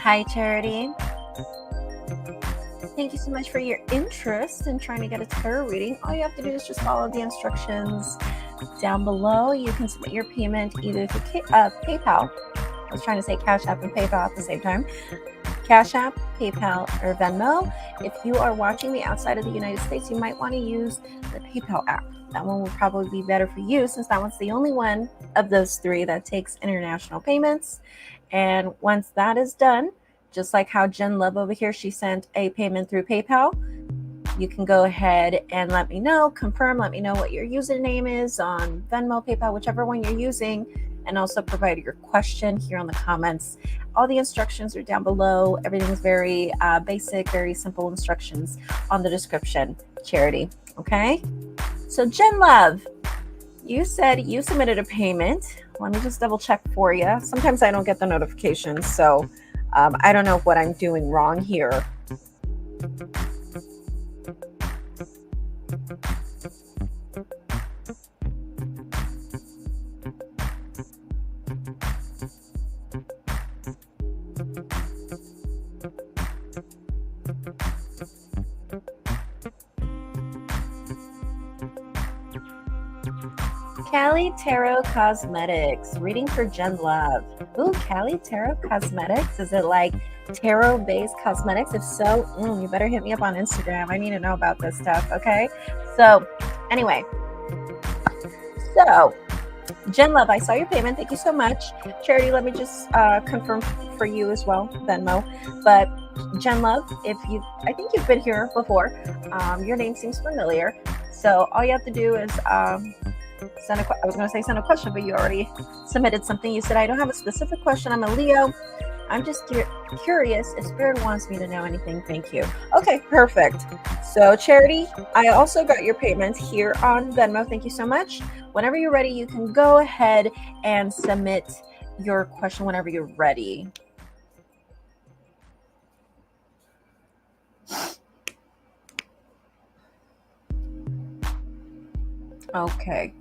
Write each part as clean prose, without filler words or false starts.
Hi, Charity. Thank you so much for your interest in trying to get a tarot reading. All you have to do is just follow the instructions down below. You can submit your payment either through PayPal. I was trying to say Cash App and PayPal at the same time. Cash App, PayPal, or Venmo. If you are watching me outside of the United States, you might want to use the PayPal app. That one will probably be better for you since that one's the only one of those three that takes international payments. And once that is done, just like how Jen Love over here, she sent a payment through PayPal. You can go ahead and let me know, confirm, let me know what your username is on Venmo, PayPal, whichever one you're using, and also provide your question here on the comments. All the instructions are down below. Everything's very basic, very simple instructions on the description, Charity. Okay? So Jen Love, you said you submitted a payment. Let me just double check for you. Sometimes I don't get the notifications, so I don't know what I'm doing wrong here. Cali Tarot Cosmetics, reading for Jen Love. Ooh, Cali Tarot Cosmetics. Is it like tarot-based cosmetics? If so, you better hit me up on Instagram. I need to know about this stuff, okay? So, anyway. So, Jen Love, I saw your payment. Thank you so much. Charity, let me just confirm for you as well, Venmo. But Jen Love, I think you've been here before. Your name seems familiar. So all you have to do is send a question, but you already submitted something. You said, I don't have a specific question. I'm a Leo. I'm just curious if Spirit wants me to know anything. Thank you. Okay, perfect. So Charity, I also got your payment here on Venmo. Thank you so much. Whenever you're ready, you can go ahead and submit your question whenever you're ready. Okay.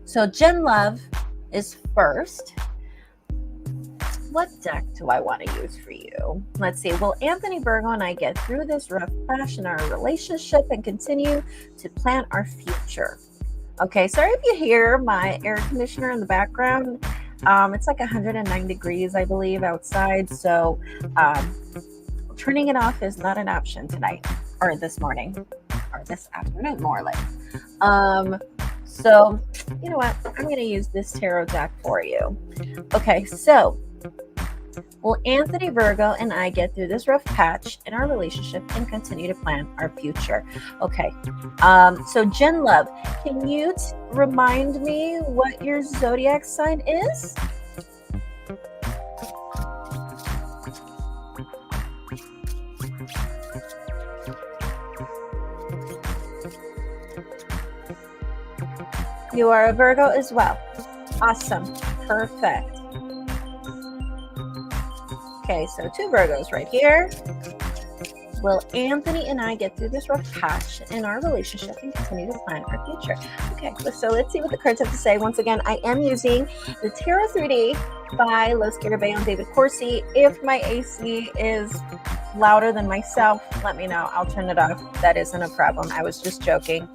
So Jen Love is first. What deck do I want to use for you? Let's see. Will Anthony Virgo and I get through this rough patch in our relationship and continue to plan our future? Okay, sorry if you hear my air conditioner in the background. It's like 109 degrees, I believe, outside. So turning it off is not an option tonight or this morning or this afternoon, more like. So you know what? I'm going to use this tarot deck for you. Okay, so will Anthony Virgo and I get through this rough patch in our relationship and continue to plan our future? Okay. So Jen Love, can you remind me what your zodiac sign is? You are a Virgo as well. Awesome. Perfect. Okay, so 2 Virgos right here. Will Anthony and I get through this rough patch in our relationship and continue to plan our future? Okay, so let's see what the cards have to say. Once again, I am using the Tarot 3D by Los Garibay on David Corsi. If my AC is louder than myself, let me know. I'll turn it off. That isn't a problem. I was just joking.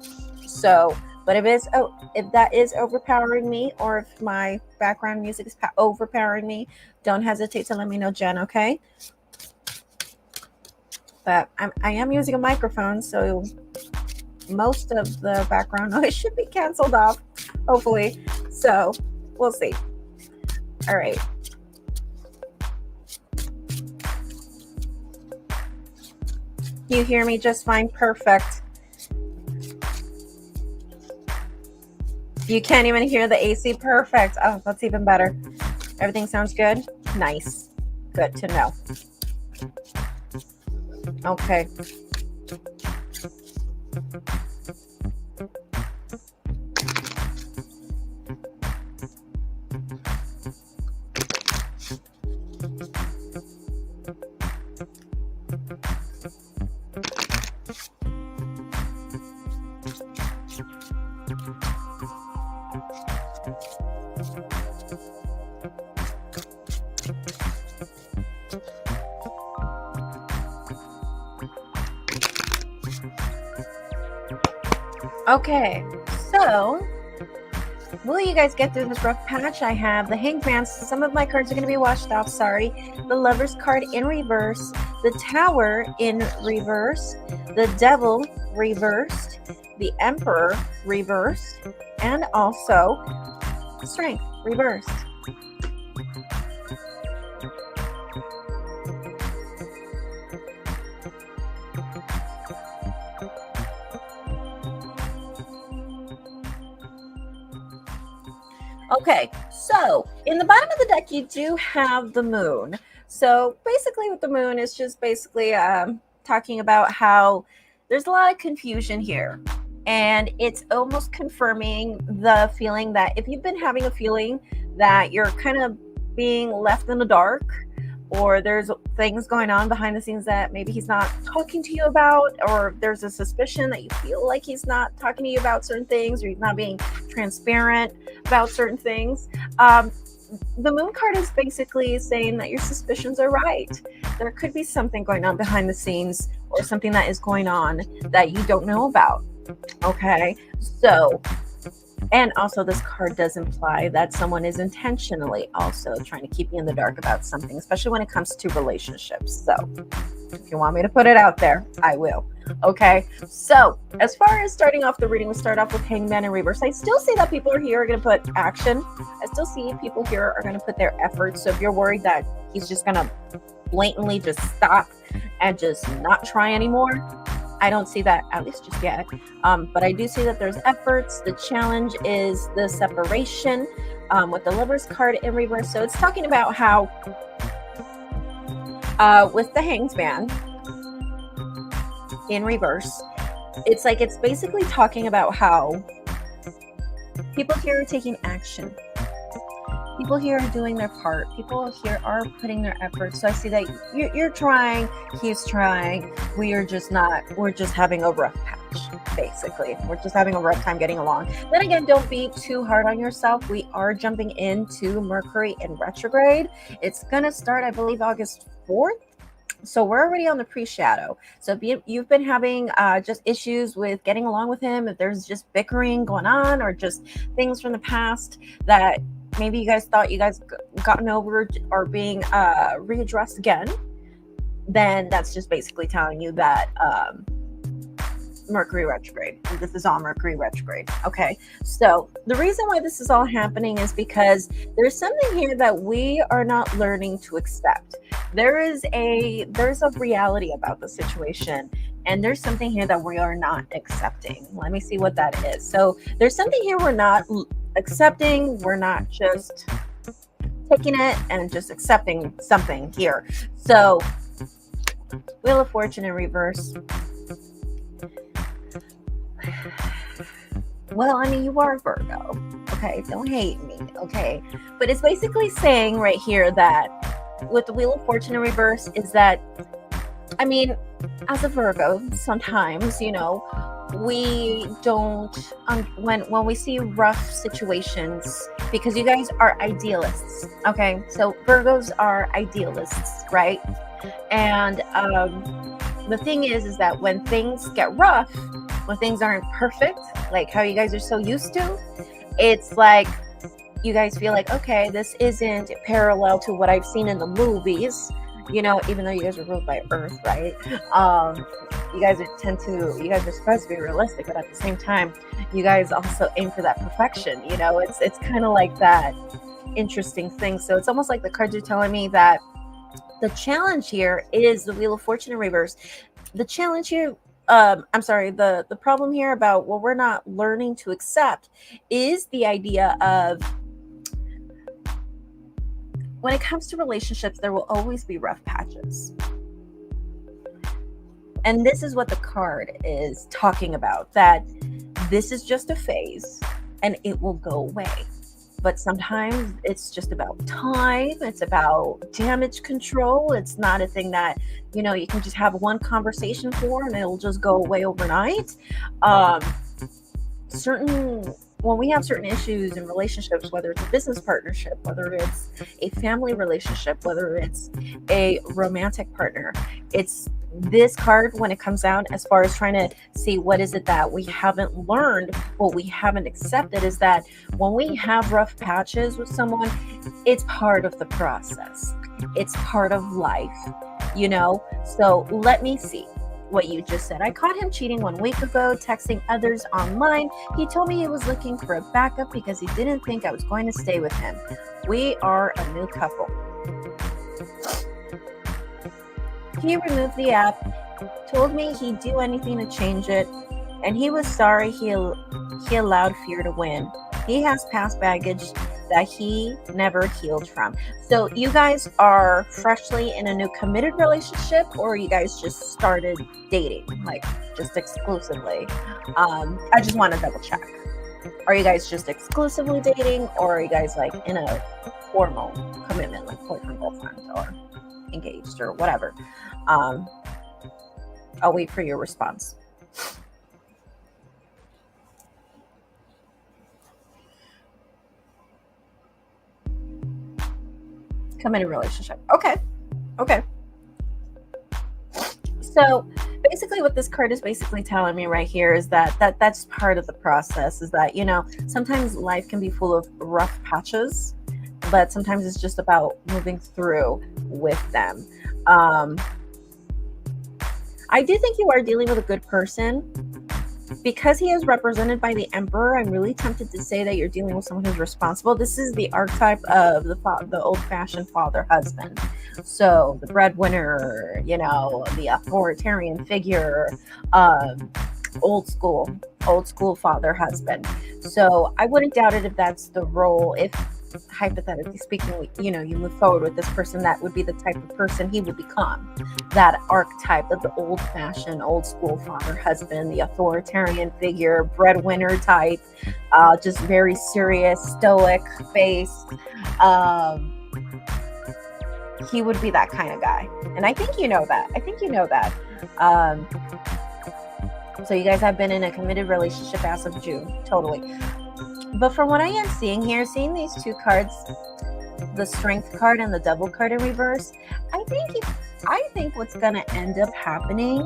So, but if that is overpowering me, or if my background music is overpowering me, don't hesitate to let me know, Jen, okay? But I am using a microphone, so most of the background noise should be canceled off, hopefully. So we'll see. All right. You hear me just fine? Perfect. You can't even hear the AC? Perfect. Oh, that's even better. Everything sounds good? Nice. Good to know. Okay. Okay, so will you guys get through this rough patch? I have the Hangman. Some of my cards are going to be washed off, sorry. The Lover's card in reverse, the Tower in reverse, the Devil reversed, the Emperor reversed, and also Strength reversed. Okay, so in the bottom of the deck, you do have the moon. So basically with the moon, it's just basically talking about how there's a lot of confusion here. And it's almost confirming the feeling that if you've been having a feeling that you're kind of being left in the dark, or there's things going on behind the scenes that maybe he's not talking to you about, or there's a suspicion that you feel like he's not talking to you about certain things, or he's not being transparent about certain things. The moon card is basically saying that your suspicions are right. There could be something going on behind the scenes, or something that is going on that you don't know about. Okay, so And also, this card does imply that someone is intentionally also trying to keep you in the dark about something, especially when it comes to relationships. So, if you want me to put it out there, I will. Okay. So, as far as starting off the reading, we'll start off with Hangman in reverse. I still see that people are here are going to put action. I still see people here are going to put their efforts. So, if you're worried that he's just going to blatantly just stop and just not try anymore, I don't see that, at least just yet. But I do see that there's efforts. The challenge is the separation with the Lovers card in reverse. So it's talking about how with the Hanged Man in reverse, it's like it's basically talking about how people here are taking action. People here are doing their part. People here are putting their efforts. So I see that you're trying, he's trying. We're just having a rough patch, basically. We're just having a rough time getting along. Then again, don't be too hard on yourself. We are jumping into Mercury in retrograde. It's going to start, I believe, August 4th. So we're already on the pre-shadow. So if you've been having just issues with getting along with him, if there's just bickering going on or just things from the past that maybe you guys thought you guys gotten over or being readdressed again, then that's just basically telling you that Mercury retrograde. This is all Mercury retrograde. Okay. So the reason why this is all happening is because there's something here that we are not learning to accept. There's a reality about the situation, and there's something here that we are not accepting. Let me see what that is. So there's something here we're not accepting. We're not just taking it and just accepting something here. So Wheel of Fortune in reverse. Well, I mean, you are Virgo. Okay, don't hate me. Okay, but it's basically saying right here that with the Wheel of Fortune in reverse is that, I mean, as a Virgo, sometimes, we don't when we see rough situations, because you guys are idealists. Okay, so Virgos are idealists, right? And the thing is that when things get rough, when things aren't perfect, like how you guys are so used to, it's like you guys feel like, okay, this isn't parallel to what I've seen in the movies, even though you guys are ruled by Earth, right? You guys are supposed to be realistic, but at the same time, you guys also aim for that perfection. It's kind of like that interesting thing. So it's almost like the cards are telling me that the challenge here is the Wheel of Fortune in reverse. The challenge here, the problem here about what we're not learning to accept is the idea of, when it comes to relationships, there will always be rough patches. And this is what the card is talking about, that this is just a phase and it will go away. But sometimes it's just about time. It's about damage control. It's not a thing that, you can just have one conversation for and it'll just go away overnight. When we have certain issues in relationships, whether it's a business partnership, whether it's a family relationship, whether it's a romantic partner, it's this card when it comes out as far as trying to see what is it that we haven't learned, what we haven't accepted, is that when we have rough patches with someone, it's part of the process. It's part of life, So let me see what you just said. I caught him cheating 1 week ago, texting others online. He told me he was looking for a backup because he didn't think I was going to stay with him. We are a new couple. He removed the app, told me he'd do anything to change it, and he was sorry he allowed fear to win. He has past baggage that he never healed from. So you guys are freshly in a new committed relationship, or you guys just started dating, like just exclusively? I just want to double check. Are you guys just exclusively dating, or are you guys like in a formal commitment, like boyfriend, girlfriend, or engaged, or whatever? I'll wait for your response. Committed relationship. Okay. So basically what this card is basically telling me right here is that's part of the process, is that, you know, sometimes life can be full of rough patches, but sometimes it's just about moving through with them. I do think you are dealing with a good person. Because he is represented by the Emperor, I'm really tempted to say that you're dealing with someone who's responsible. This is the archetype of the old-fashioned father husband. So the breadwinner, you know, the authoritarian figure, old school father husband. So I wouldn't doubt it if that's the role. If hypothetically speaking, you know, you move forward with this person, that would be the type of person he would become. That archetype of the old-fashioned, old-school father husband, the authoritarian figure, breadwinner type, just very serious, stoic face. He would be that kind of guy, and I think you know that. So you guys have been in a committed relationship as of June, totally. But from what I am seeing here, seeing these two cards, the Strength card and the Devil card in reverse, I think what's going to end up happening,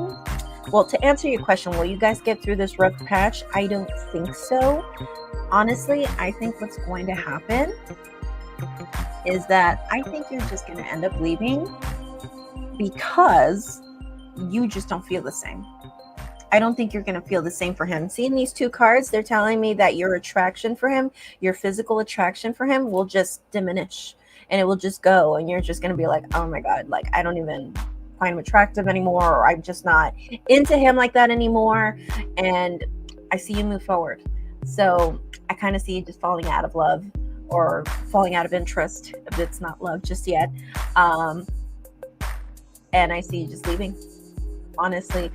well, to answer your question, will you guys get through this rough patch? I don't think so. Honestly, I think what's going to happen is that I think you're just going to end up leaving because you just don't feel the same. I don't think you're going to feel the same for him. Seeing these two cards, they're telling me that your attraction for him, your physical attraction for him will just diminish and it will just go. And you're just going to be like, oh my God, like I don't even find him attractive anymore, or I'm just not into him like that anymore. And I see you move forward. So I kind of see you just falling out of love or falling out of interest if it's not love just yet. And I see you just leaving, honestly.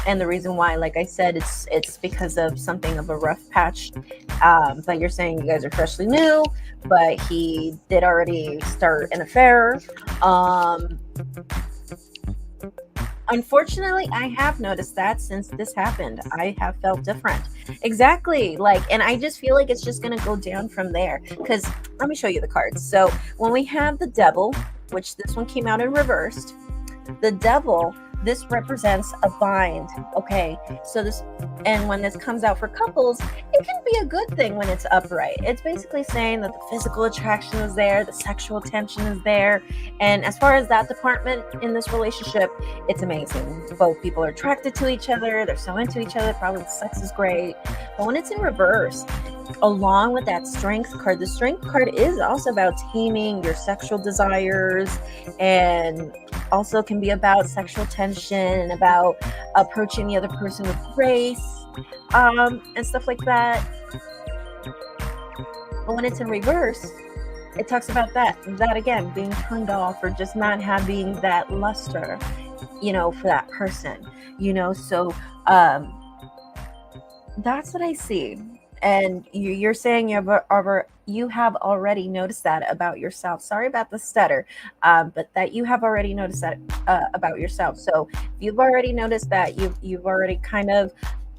And the reason why, like I said, it's because of something of a rough patch. But you're saying you guys are freshly new, but he did already start an affair. Unfortunately, I have noticed that since this happened, I have felt different. Exactly. Like, and I just feel like it's just going to go down from there. Because let me show you the cards. So when we have the Devil, which this one came out in reversed, the Devil, this represents a bind. Okay, so this, and when this comes out for couples, it can be a good thing when it's upright. It's basically saying that the physical attraction is there, the sexual tension is there, and as far as that department in this relationship, it's amazing. Both people are attracted to each other, they're so into each other, probably the sex is great. But when it's in reverse, along with that Strength card, the Strength card is also about taming your sexual desires, and also can be about sexual tension and about approaching the other person with grace, and stuff like that. But when it's in reverse, it talks about that again, being turned off or just not having that luster, you know, for that person, you know. So that's what I see. And you're saying you have already noticed that about yourself. Sorry about the stutter, but that you have already noticed that about yourself. So you've already noticed that you've already kind of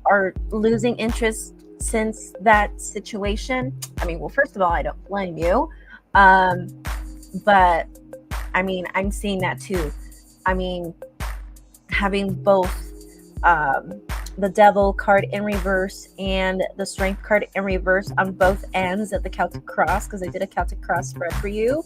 are losing interest since that situation. I mean, well, first of all, I don't blame you, but I mean, I'm seeing that too. I mean, having both the Devil card in reverse and the Strength card in reverse on both ends of the Celtic cross, because I did a Celtic cross spread for you.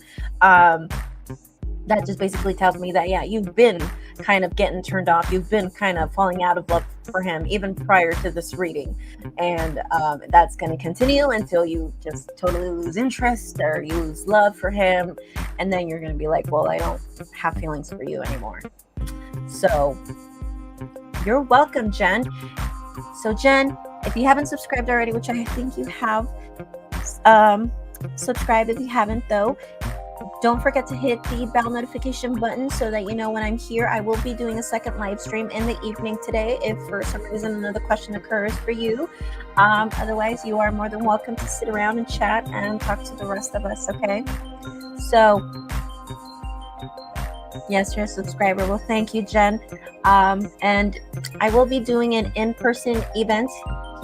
That just basically tells me that, yeah, you've been kind of getting turned off. You've been kind of falling out of love for him even prior to this reading. And that's going to continue until you just totally lose interest or you lose love for him. And then you're going to be like, well, I don't have feelings for you anymore. So you're welcome, Jen. So Jen, if you haven't subscribed already, which I think you have, subscribe if you haven't though. Don't forget to hit the bell notification button so that you know when I'm here. I will be doing a second live stream in the evening today if for some reason another question occurs for you. Otherwise, you are more than welcome to sit around and chat and talk to the rest of us, okay? So, yes, you're a subscriber. Well, thank you, Jen. And I will be doing an in-person event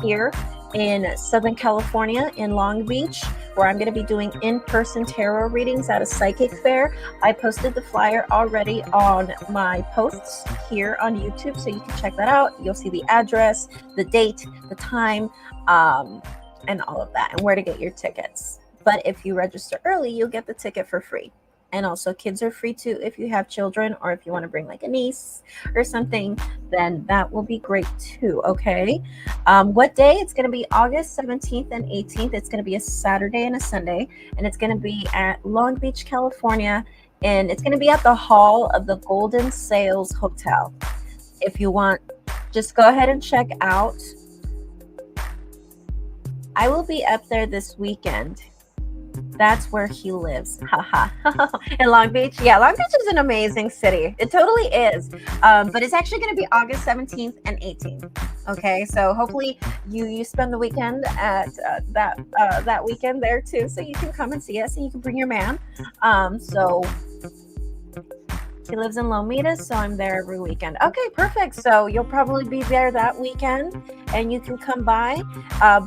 here in Southern California in Long Beach, where I'm going to be doing in-person tarot readings at a psychic fair. I posted the flyer already on my posts here on YouTube, so you can check that out. You'll see the address, the date, the time, and all of that, and where to get your tickets. But if you register early, you'll get the ticket for free. And also kids are free too if you have children, or if you want to bring like a niece or something, then that will be great too. Okay. What day? It's going to be August 17th and 18th. It's going to be a Saturday and a Sunday, and it's going to be at Long Beach, California, and it's going to be at the hall of the Golden Sails Hotel. If you want, just go ahead and check out. I will be up there this weekend. That's where he lives. Haha. In Long Beach. Yeah, Long Beach is an amazing city. It totally is. But it's actually going to be August 17th and 18th. Okay, so hopefully you spend the weekend at that weekend there too, so you can come and see us, and you can bring your man. So he lives in Lomita, so I'm there every weekend. Okay, perfect. So you'll probably be there that weekend, and you can come by.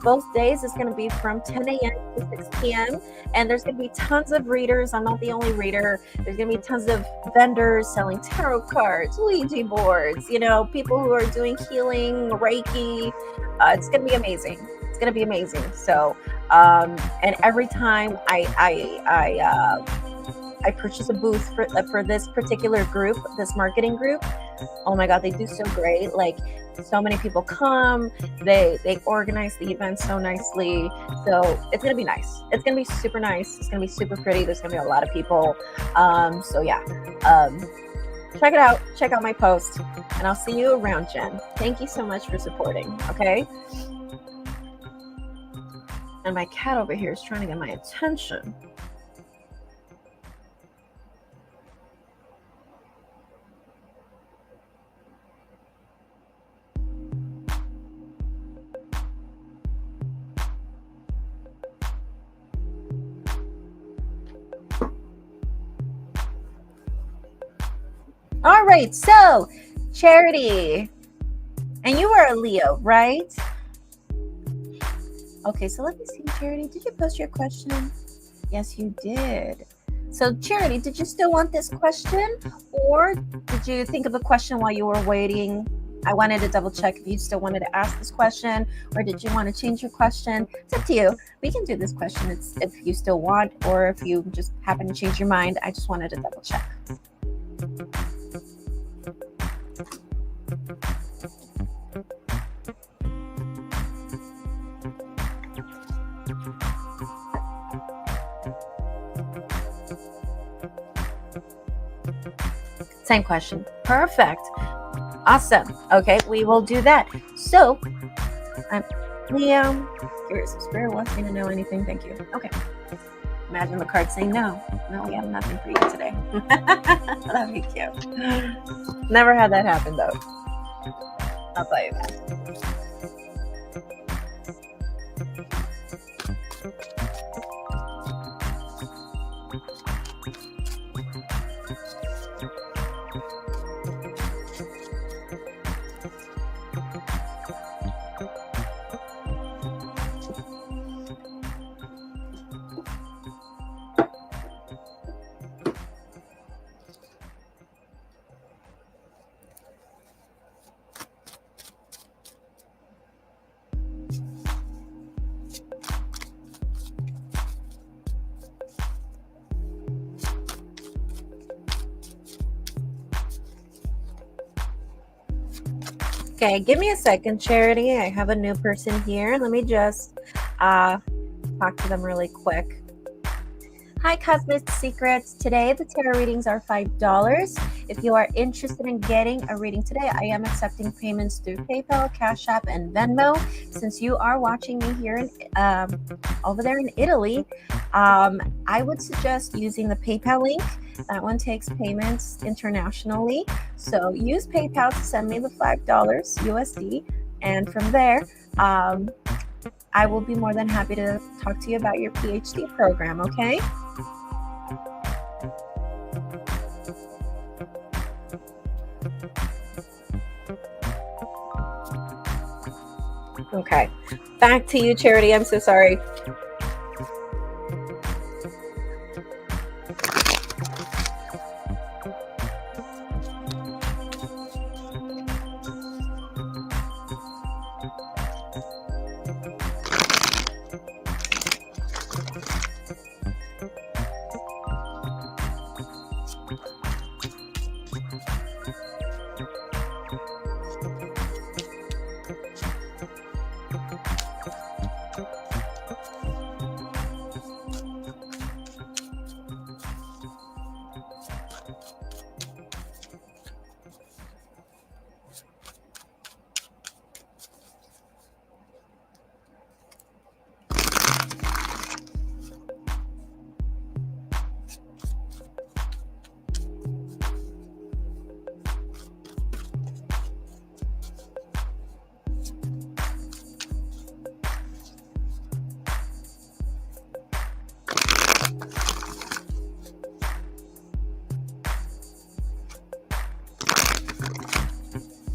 Both days is going to be from 10 a.m. to 6 p.m. And there's going to be tons of readers. I'm not the only reader. There's going to be tons of vendors selling tarot cards, Ouija boards, people who are doing healing, Reiki. It's going to be amazing. It's going to be amazing. So, and every time I purchase a booth for this particular group, this marketing group. Oh my God, they do so great. Like, so many people come. They organize the event so nicely. So it's gonna be nice. It's gonna be super nice. It's gonna be super pretty. There's gonna be a lot of people. So yeah. Check it out. Check out my post, and I'll see you around, Jen. Thank you so much for supporting. Okay. And my cat over here is trying to get my attention. All right, so Charity, and you are a Leo, right? Okay, so let me see, Charity, did you post your question? Yes, you did. So Charity, did you still want this question, or did you think of a question while you were waiting? I wanted to double check if you still wanted to ask this question, or did you want to change your question? It's up to you. We can do this question if you still want, or if you just happen to change your mind. I just wanted to double check. Same question. Perfect. Awesome. Okay, we will do that. So, Leo, curious if Spirit wants me to know anything. Thank you. Okay. Imagine the card saying no. No, we have nothing for you today. That'd be cute. Never had that happen though. I'll tell you that. Okay, give me a second, Charity. I have a new person here. Let me just talk to them really quick. Hi, Cosmic Secrets. Today, the tarot readings are $5. If you are interested in getting a reading today, I am accepting payments through PayPal, Cash App, and Venmo. Since you are watching me here in, over there in Italy, I would suggest using the PayPal link. That one takes payments internationally. So use PayPal to send me the $5 USD. And from there, I will be more than happy to talk to you about your PhD program, okay? Okay. Back to you, Charity. I'm so sorry.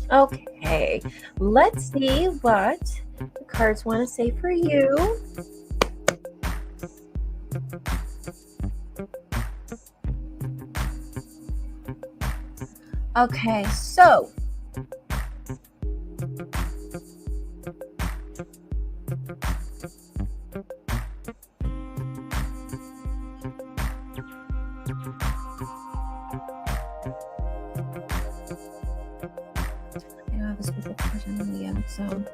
Okay, let's see what the cards want to say for you. Okay, so so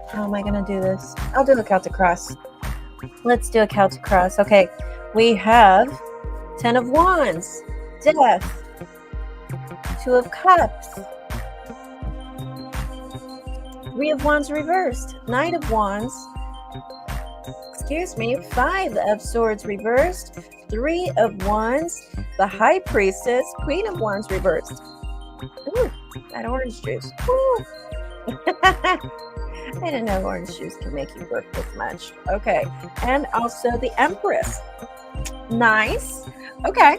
how am I going to do this? I'll do a Celtic cross. Let's do a Celtic cross. Okay, we have 10 of Wands, Death, 2 of Cups, 3 of Wands reversed, Knight of Wands, 5 of Swords reversed, 3 of Wands, the High Priestess, Queen of Wands reversed. Ooh, that orange juice. Ooh. I didn't know orange juice can make you work this much. Okay, and also the Empress. Nice. Okay.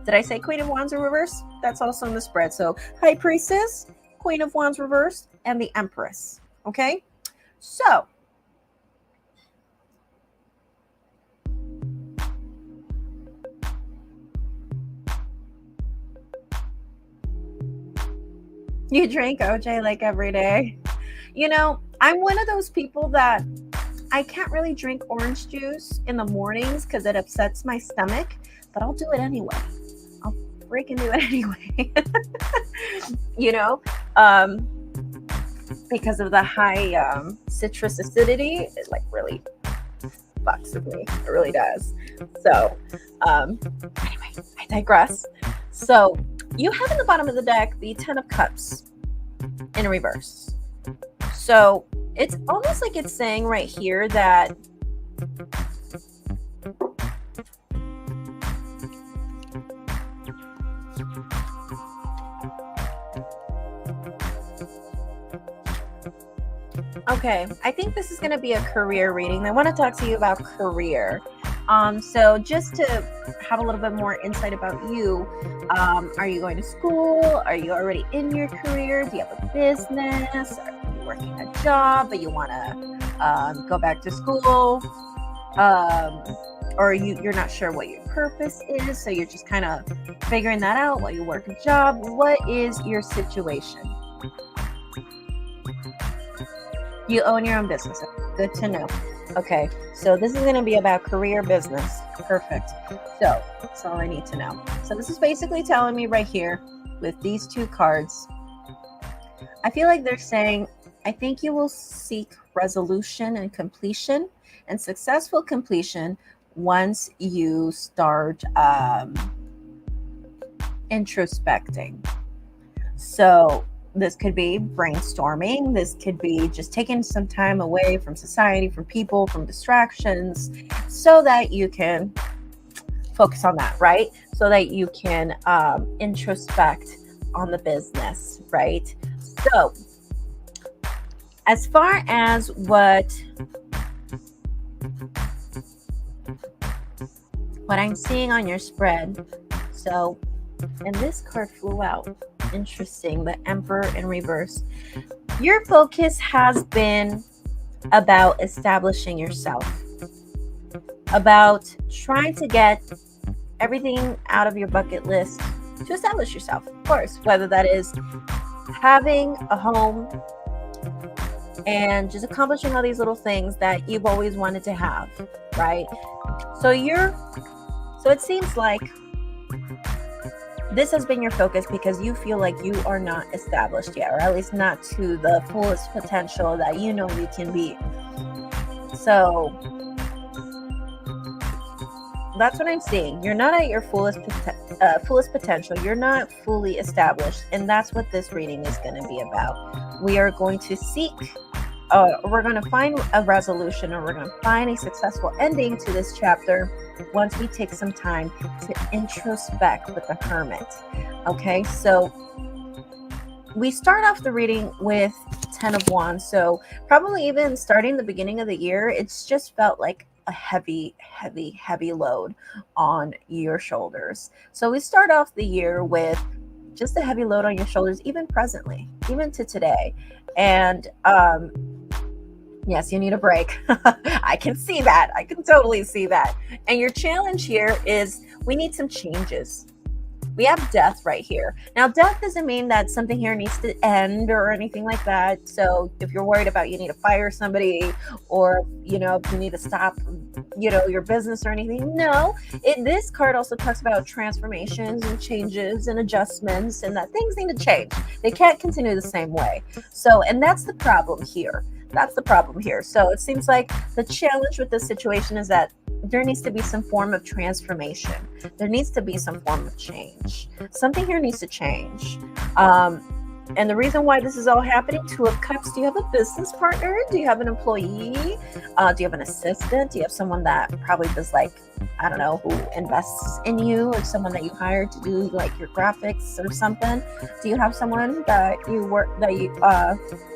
Did I say Queen of Wands in reverse? That's also in the spread. So High Priestess, Queen of Wands reversed, and the Empress. Okay, so you drink OJ like every day. You know, I'm one of those people that I can't really drink orange juice in the mornings because it upsets my stomach, but I'll do it anyway. I'll freaking do it anyway. You know, because of the high citrus acidity, it like really fucks with me. It really does. So anyway, I digress. So you have in the bottom of the deck the 10 of Cups in reverse. So it's almost like it's saying right here that okay, I think this is going to be a career reading. I want to talk to you about career. So just to have a little bit more insight about you, are you going to school? Are you already in your career? Do you have a business? Are you working a job, but you want to go back to school? Or you're not sure what your purpose is, so you're just kind of figuring that out while you work a job. What is your situation? You own your own business. Good to know. Okay, so this is going to be about career, business. Perfect. So that's all I need to know. So this is basically telling me right here with these 2 cards, I feel like they're saying, I think you will seek resolution and completion and successful completion once you start introspecting. So this could be brainstorming. This could be just taking some time away from society, from people, from distractions, so that you can focus on that, right? So that you can introspect on the business, right? So as far as what I'm seeing on your spread, so, and this card flew out. Interesting, the Emperor in reverse. Your focus has been about establishing yourself, about trying to get everything out of your bucket list to establish yourself, of course, whether that is having a home and just accomplishing all these little things that you've always wanted to have, right? So it seems like this has been your focus because you feel like you are not established yet, or at least not to the fullest potential that you know you can be. So that's what I'm seeing. You're not at your fullest potential. You're not fully established. And that's what this reading is going to be about. We are going to we're going to find a resolution, or we're going to find a successful ending to this chapter once we take some time to introspect with the Hermit. Okay, so we start off the reading with 10 of Wands. So probably even starting the beginning of the year, it's just felt like a heavy load on your shoulders. So we start off the year with just a heavy load on your shoulders, even presently, even to today. And yes, you need a break. I can see that. I can totally see that. And your challenge here is we need some changes. We have death right here. Now, death doesn't mean that something here needs to end or anything like that. So if you're worried about you need to fire somebody, or, you need to stop, your business or anything. No, this card also talks about transformations and changes and adjustments, and that things need to change. They can't continue the same way. So, and that's the problem here. So it seems like the challenge with this situation is that there needs to be some form of transformation. There needs to be some form of change. Something here needs to change. And the reason why this is all happening, 2 of Cups, do you have a business partner? Do you have an employee? Do you have an assistant? Do you have someone that probably does, who invests in you, or someone that you hire to do your graphics or something? Do you have someone that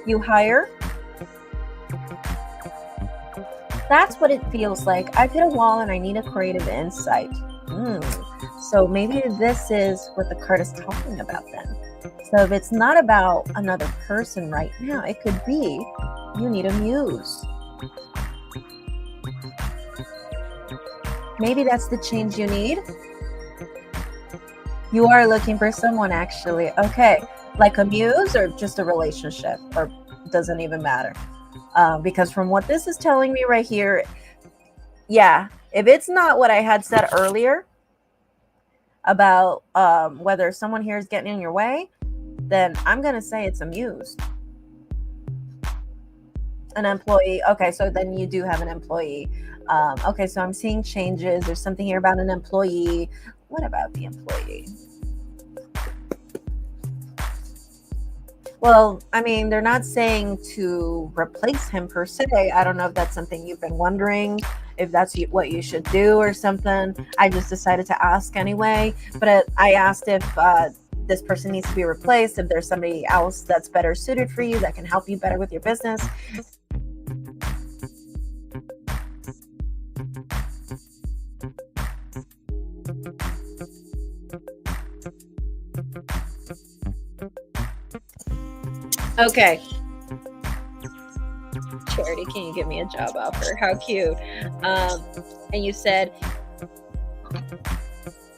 you hire? That's what it feels like. I've hit a wall and I need a creative insight. So maybe this is what the card is talking about then. So if it's not about another person right now, it could be you need a muse. Maybe that's the change you need. You are looking for someone, actually. Okay, like a muse or just a relationship, or doesn't even matter. Because from what this is telling me right here, yeah, if it's not what I had said earlier about whether someone here is getting in your way, then I'm going to say it's a muse. An employee. Okay, so then you do have an employee. Okay, so I'm seeing changes. There's something here about an employee. What about the employee? Well, I mean, they're not saying to replace him per se. I don't know if that's something you've been wondering, if that's what you should do or something. I just decided to ask anyway. But I asked if this person needs to be replaced, if there's somebody else that's better suited for you that can help you better with your business. Okay. Charity, can you give me a job offer? How cute. And you said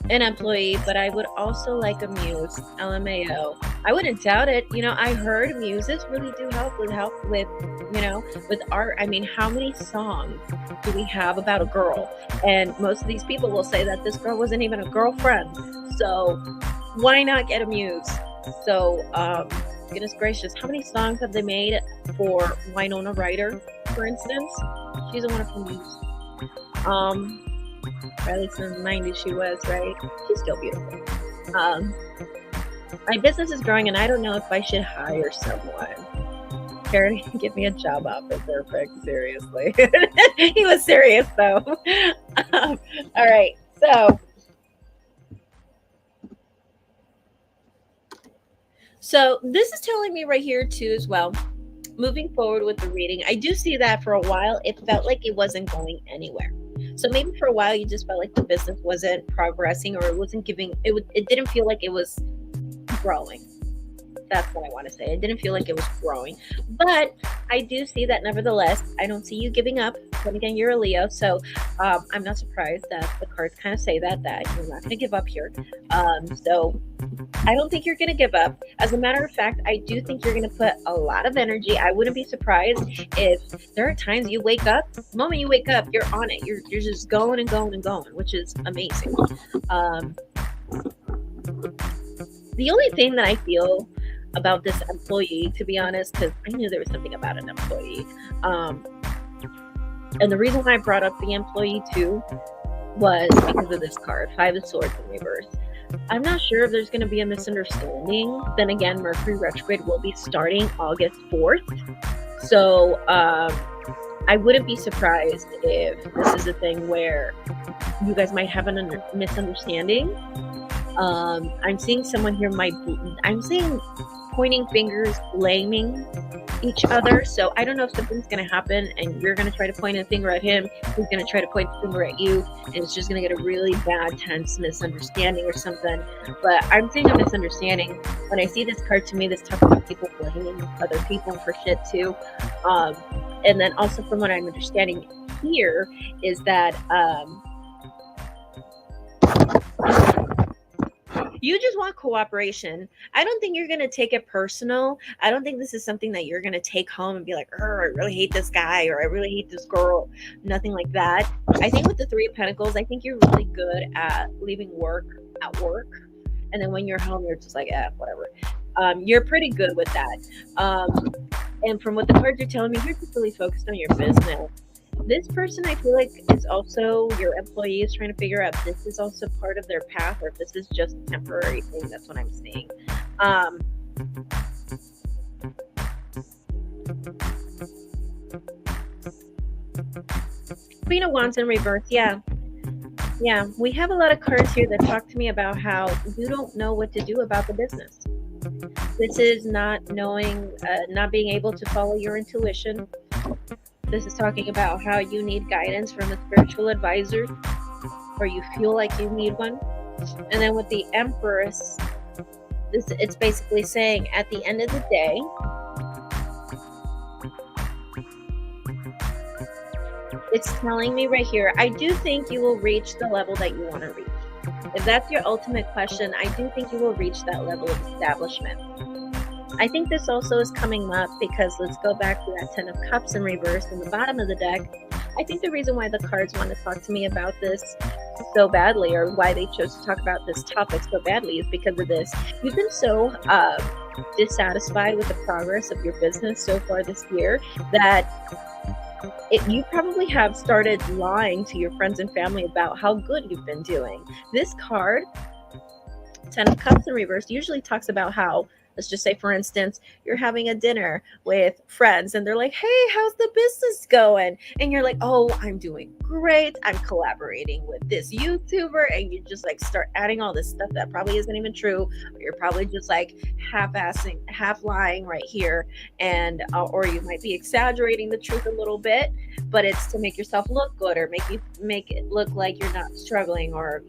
an employee, but I would also like a muse. LMAO. I wouldn't doubt it. I heard muses really do help with with art. I mean, how many songs do we have about a girl? And most of these people will say that this girl wasn't even a girlfriend. So why not get a muse? So, goodness gracious, how many songs have they made for Winona Ryder, for instance? She's a wonderful muse. Or at least in the 90s she was, right? She's still beautiful. My business is growing and I don't know if I should hire someone. Karen, give me a job offer, perfect. Seriously. He was serious though. All right, So this is telling me right here too as well, moving forward with the reading, I do see that for a while it felt like it wasn't going anywhere. So maybe for a while you just felt like the business wasn't progressing, or it wasn't giving, it didn't feel like it was growing. That's what I want to say. I didn't feel like it was growing, but I do see that nevertheless. I don't see you giving up. Then again, you're a Leo, so I'm not surprised that the cards kind of say that you're not going to give up here. So I don't think you're going to give up. As a matter of fact, I do think you're going to put a lot of energy. I wouldn't be surprised if there are times you wake up, the moment you wake up, you're on it. You're just going and going and going, which is amazing. The only thing that I feel about this employee, to be honest, because I knew there was something about an employee. And the reason why I brought up the employee too was because of this card, Five of Swords in reverse. I'm not sure if there's going to be a misunderstanding. Then again, Mercury retrograde will be starting August 4th. So I wouldn't be surprised if this is a thing where you guys might have a misunderstanding. I'm seeing someone here I'm seeing pointing fingers, blaming each other. So I don't know if something's going to happen and you're going to try to point a finger at him. He's going to try to point a finger at you. And it's just going to get a really bad, tense misunderstanding or something. But I'm seeing a misunderstanding. When I see this card, to me, this talks about people blaming other people for shit too. And then also from what I'm understanding here is that you just want cooperation. I don't think you're going to take it personal. I don't think this is something that you're going to take home and be like, I really hate this guy or I really hate this girl. Nothing like that. I think with the Three of Pentacles, I think you're really good at leaving work at work. And then when you're home, you're just like, whatever. You're pretty good with that. And from what the cards are telling me, you're just really focused on your business. This person, I feel like, is also your employee is trying to figure out if this is also part of their path or if this is just a temporary thing. That's what I'm seeing. Queen of Wands in reverse. Yeah, we have a lot of cards here that talk to me about how you don't know what to do about the business. This is not knowing, not being able to follow your intuition. This is talking about how you need guidance from a spiritual advisor, or you feel like you need one. And then with the Empress, it's basically saying at the end of the day, it's telling me right here, I do think you will reach the level that you want to reach. If that's your ultimate question, I do think you will reach that level of establishment. I think this also is coming up because let's go back to that Ten of Cups in reverse in the bottom of the deck. I think the reason why the cards want to talk to me about this so badly, or why they chose to talk about this topic so badly, is because of this. You've been so dissatisfied with the progress of your business so far this year that you probably have started lying to your friends and family about how good you've been doing. This card, Ten of Cups in reverse, usually talks about how, let's just say, for instance, you're having a dinner with friends and they're like, hey, how's the business going? And you're like, oh, I'm doing great. I'm collaborating with this YouTuber. And you just like start adding all this stuff that probably isn't even true. Or you're probably just like half-assing, half lying right here. And, or you might be exaggerating the truth a little bit, but it's to make yourself look good or make it look like you're not struggling, or,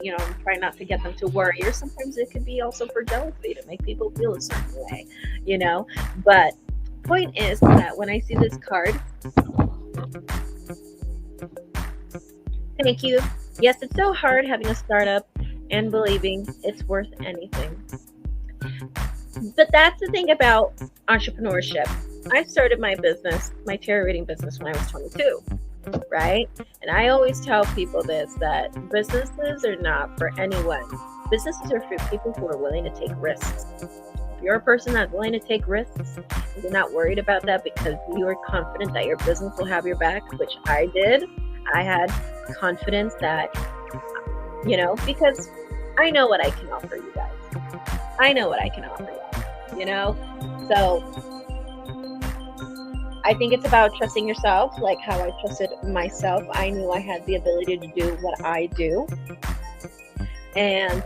try not to get them to worry. Or sometimes it could be also for jealousy, to make people feel a certain way, but point is that when I see this card, thank you. Yes, it's so hard having a startup and believing it's worth anything. But that's the thing about entrepreneurship. I started my business, my tarot reading business, when I was 22, right? And I always tell people this, that businesses are not for anyone. Businesses are for people who are willing to take risks. If you're a person that's willing to take risks, and you're not worried about that because you are confident that your business will have your back, which I did. I had confidence that, because I know what I can offer you guys. I know what I can offer you, So I think it's about trusting yourself, like how I trusted myself. I knew I had the ability to do what I do. And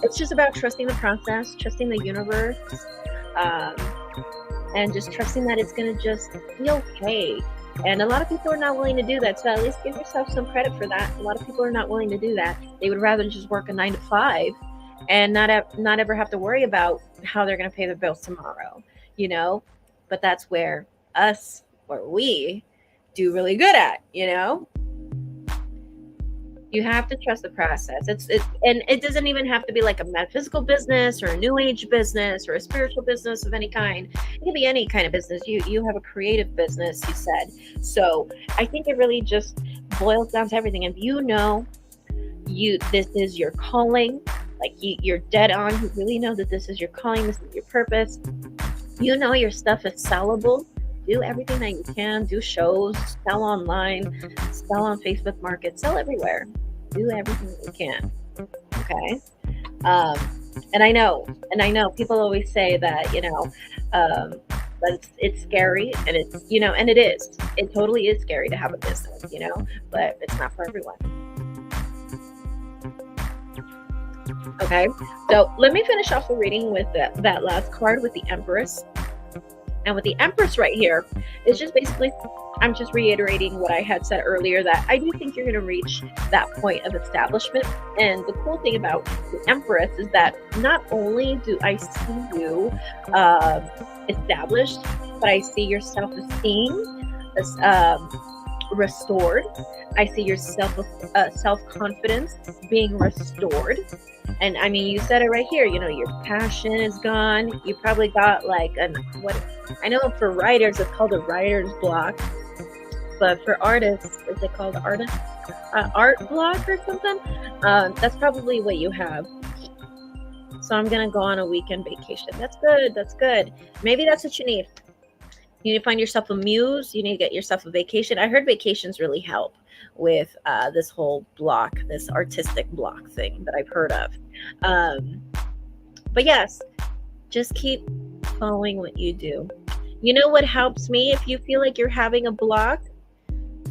it's just about trusting the process, trusting the universe, and just trusting that it's going to just be okay. And a lot of people are not willing to do that. So at least give yourself some credit for that. A lot of people are not willing to do that. They would rather just work a 9 to 5 and not ever have to worry about how they're going to pay their bills tomorrow, you know? But that's where we do really good at, you know? You have to trust the process. And it doesn't even have to be like a metaphysical business or a new age business or a spiritual business of any kind. It can be any kind of business. You have a creative business, you said. So I think it really just boils down to everything. If you know this is your calling, like you're dead on, you really know that this is your calling, this is your purpose. You know your stuff is sellable. Do everything that you can. Do shows, sell online, sell on Facebook Market, sell everywhere. Do everything that you can. Okay. And I know people always say that, but it's scary, and it's, and it is. It totally is scary to have a business, but it's not for everyone. Okay. So let me finish off the reading with that last card with the Empress. And with the Empress right here, it's just basically, I'm just reiterating what I had said earlier, that I do think you're going to reach that point of establishment. And the cool thing about the Empress is that not only do I see you established, but I see your self-esteem restored. I see your self-confidence being restored. And I mean, you said it right here, your passion is gone. You probably got like I know for writers, it's called a writer's block, but for artists, is it called art block or something? That's probably what you have. So I'm going to go on a weekend vacation. That's good. Maybe that's what you need. You need to find yourself a muse. You need to get yourself a vacation. I heard vacations really help with this whole block, this artistic block thing that I've heard of. But yes, just keep following what you do. You know what helps me if you feel like you're having a block?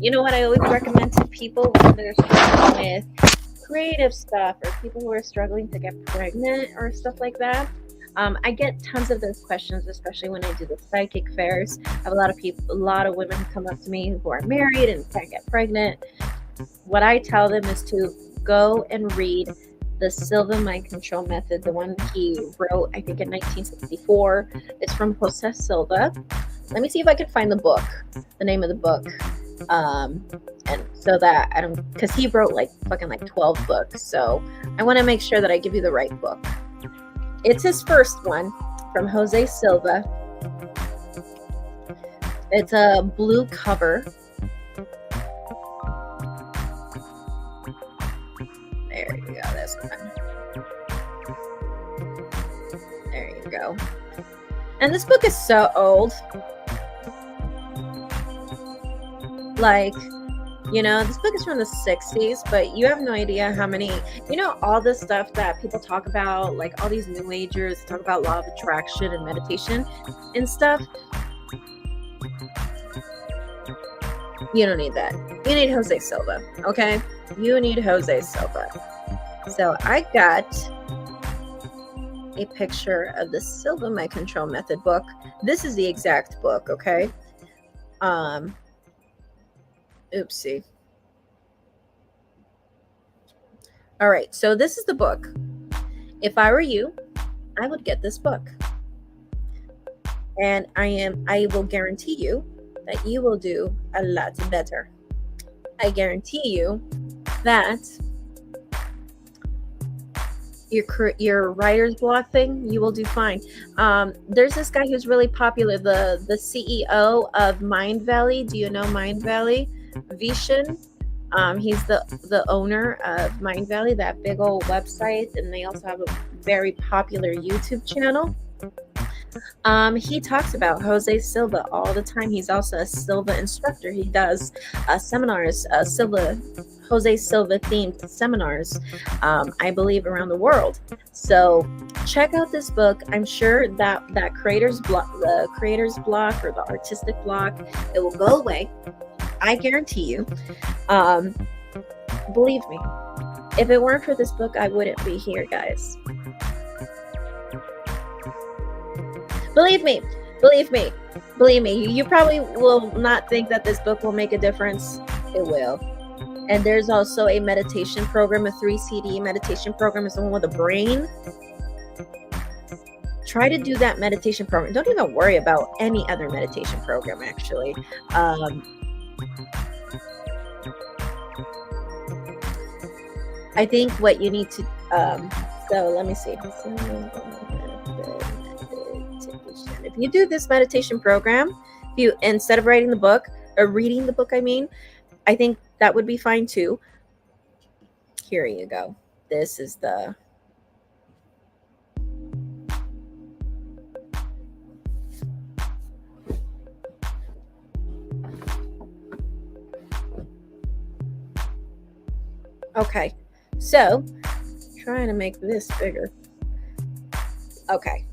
You know what I always recommend to people when they're struggling with creative stuff, or people who are struggling to get pregnant or stuff like that? I get tons of those questions, especially when I do the psychic fairs. I have a lot of women come up to me who are married and can't get pregnant. What I tell them is to go and read the Silva Mind Control Method, the one he wrote, I think, in 1964. It's from Jose Silva. Let me see if I can find the name of the book. And so that I don't, because he wrote like 12 books. So I want to make sure that I give you the right book. It's his first one, from Jose Silva. It's a blue cover. There you go, this one. There you go. And this book is so old. Like, this book is from the 60s, but you have no idea how many, all this stuff that people talk about, like all these new agers talk about law of attraction and meditation and stuff. You don't need that. You need Jose Silva, okay? You need Jose Silva. So I got a picture of the Silva Mind Control Method book. This is the exact book, okay? Oopsie. All right, so this is the book. If I were you, I would get this book. And I will guarantee you that you will do a lot better. I guarantee you that your writer's block thing, you will do fine. There's this guy who's really popular, the CEO of Mind Valley. Do you know Mind Valley? Vishen. He's the owner of Mind Valley, that big old website, and they also have a very popular YouTube channel. He talks about Jose Silva all the time. He's also a Silva instructor. He does seminars, Jose Silva themed seminars, I believe, around the world. So check out this book. I'm sure that creator's block, the creator's block or the artistic block, it will go away. I guarantee you. Believe me, if it weren't for this book, I wouldn't be here, guys. Believe me. You probably will not think that this book will make a difference. It will. And there's also a meditation program, a 3 CD meditation program. Is the one with the brain. Try to do that meditation program. Don't even worry about any other meditation program, actually. I think what you need to, so let me see. If you do this meditation program, if you, instead of writing the book, or reading the book, I think that would be fine too. Here you go. This is the, okay, so trying to make this bigger. Okay.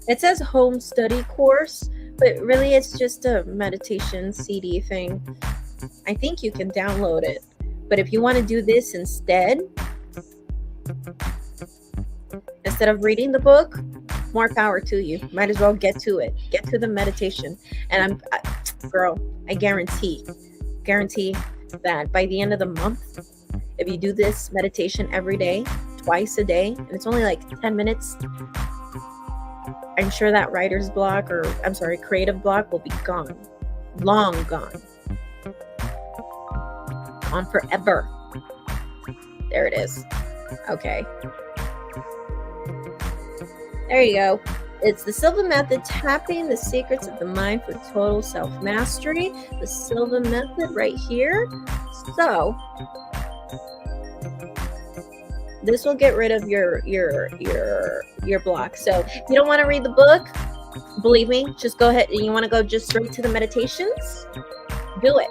It says home study course, but really it's just a meditation CD thing. I think you can download it. But if you want to do this instead of reading the book, more power to you. Might as well get to it. Get to the meditation. And I guarantee that by the end of the month, if you do this meditation every day, twice a day, and it's only like 10 minutes, I'm sure that writer's block, creative block will be gone. Long gone. Gone forever. There it is. Okay. There you go. It's the Silva Method, tapping the secrets of the mind for total self-mastery. The Silva Method right here. So this will get rid of your block. So if you don't want to read the book, believe me, just go ahead and you want to go just straight to the meditations, do it.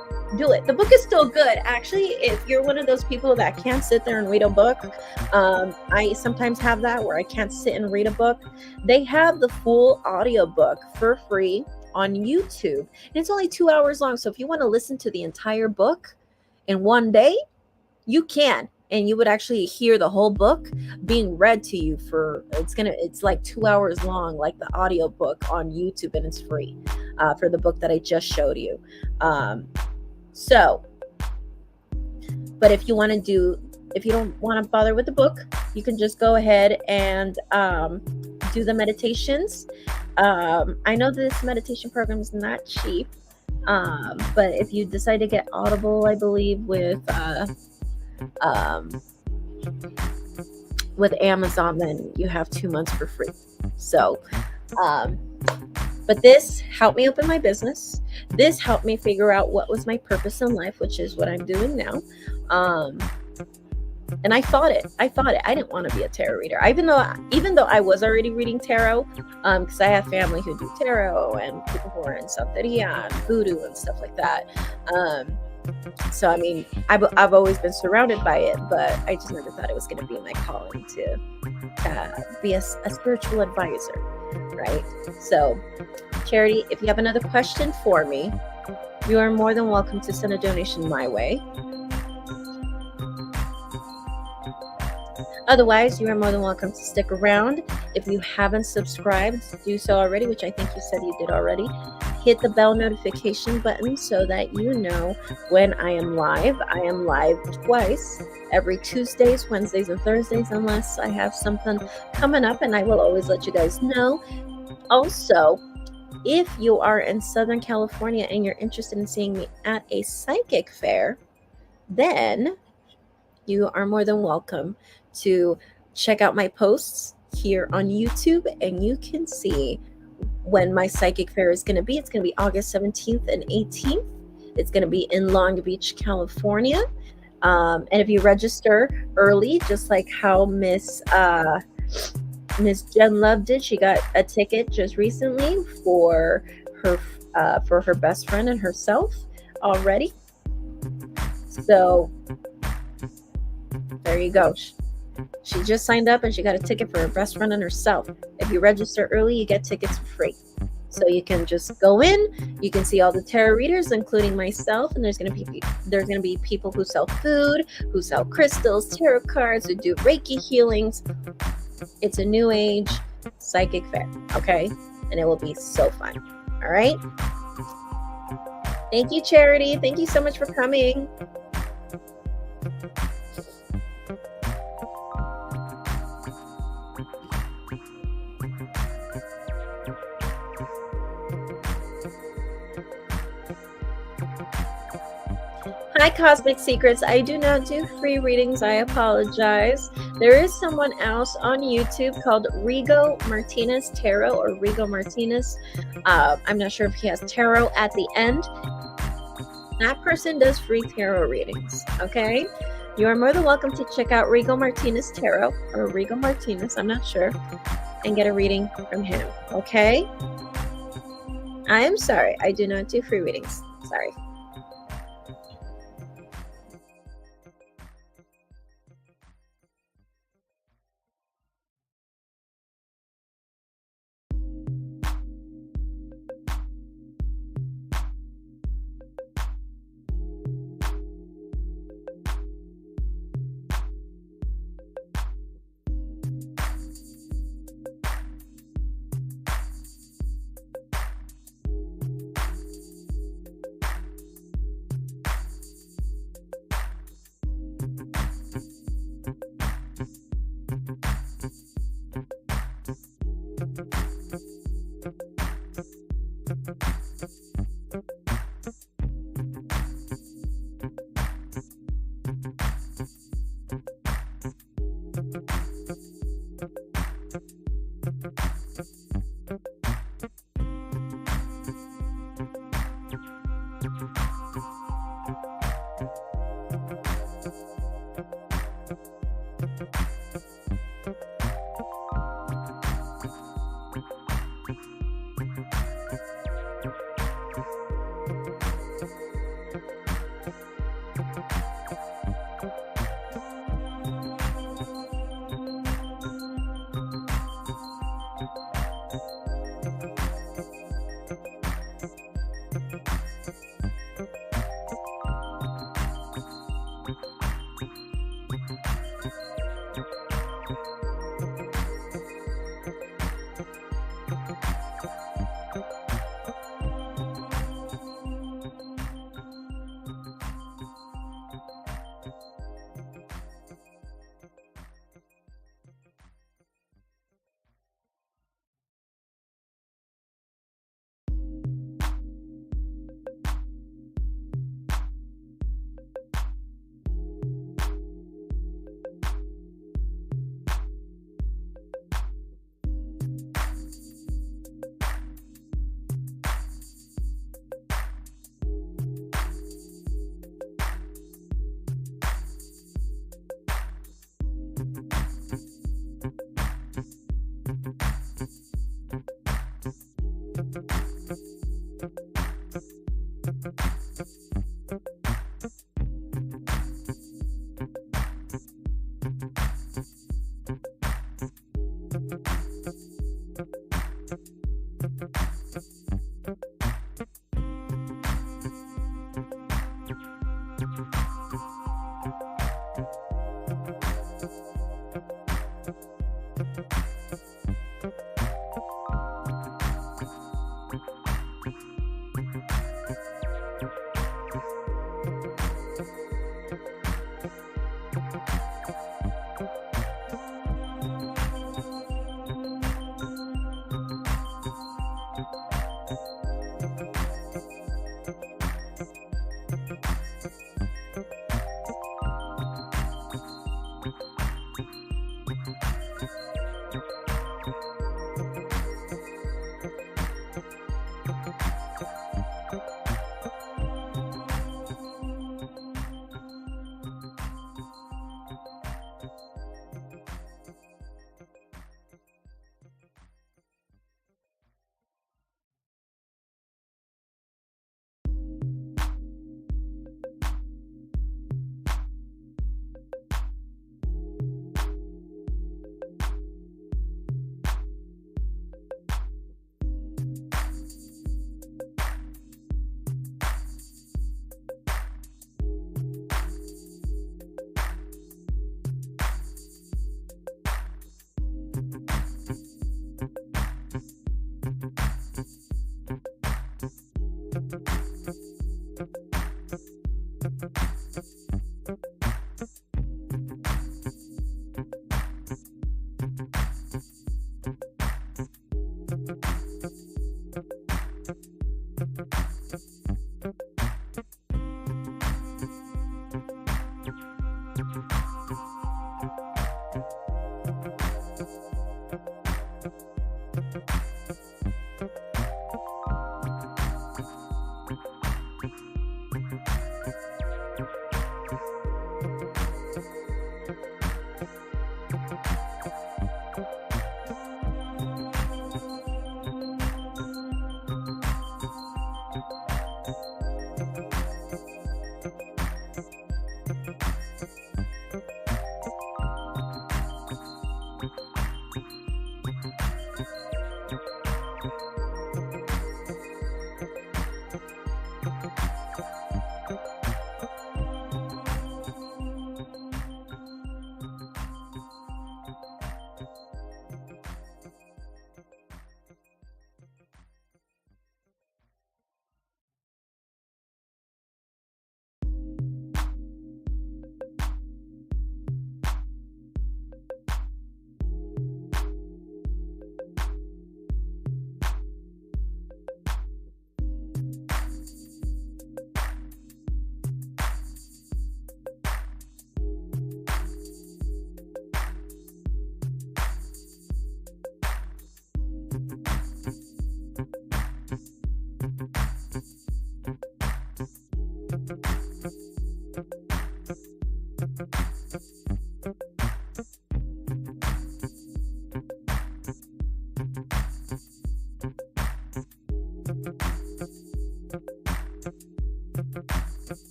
The book is still good. Actually, if you're one of those people that can't sit there and read a book, I sometimes have that where I can't sit and read a book. They have the full audiobook for free on YouTube. And it's only 2 hours long. So if you want to listen to the entire book in one day, you can. And you would actually hear the whole book being read to you it's like 2 hours long, like the audio book on YouTube, and it's free for the book that I just showed you. But if you don't want to bother with the book, you can just go ahead and do the meditations. I know this meditation program is not cheap, but if you decide to get Audible, I believe with Amazon, then you have 2 months for free. So, but this helped me open my business. This helped me figure out what was my purpose in life, which is what I'm doing now. And I fought it. I didn't want to be a tarot reader, even though I was already reading tarot, because I have family who do tarot and people who are in Santeria and voodoo and stuff like that. So, I mean, I've always been surrounded by it, but I just never thought it was going to be my calling to be a spiritual advisor, right? So, Charity, if you have another question for me, you are more than welcome to send a donation my way. Otherwise, you are more than welcome to stick around. If you haven't subscribed, do so already, which I think you said you did already. Hit the bell notification button so that you know when I am live. I am live twice, every Tuesdays, Wednesdays, and Thursdays, unless I have something coming up, and I will always let you guys know. Also, if you are in Southern California and you're interested in seeing me at a psychic fair, then you are more than welcome to check out my posts here on YouTube, and you can see when my psychic fair is going to be. It's going to be August 17th and 18th. It's going to be in Long Beach, California. And if you register early, just like how Miss Jen Love did, she got a ticket just recently for her best friend and herself already. So there you go. She just signed up and she got a ticket for her best friend and herself. If you register early, you get tickets for free. So you can just go in, you can see all the tarot readers, including myself, and there's gonna be people who sell food, who sell crystals, tarot cards, who do Reiki healings. It's a new age psychic fair, okay? And it will be so fun. All right? Thank you, Charity. Thank you so much for coming. Hi, Cosmic Secrets. I do not do free readings. I apologize. There is someone else on YouTube called Rigo Martinez Tarot or Rigo Martinez. I'm not sure if he has tarot at the end. That person does free tarot readings, okay? You are more than welcome to check out Rigo Martinez Tarot or Rigo Martinez, I'm not sure, and get a reading from him, okay? I am sorry. I do not do free readings. Sorry.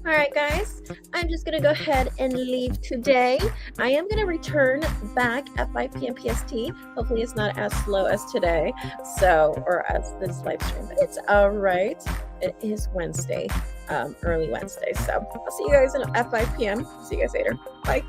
All right, guys, I'm just going to go ahead and leave today. I am going to return back at 5 p.m. PST. Hopefully it's not as slow as today, or as this live stream, but it's all right. It is Wednesday, early Wednesday. So I'll see you guys at 5 p.m. See you guys later. Bye.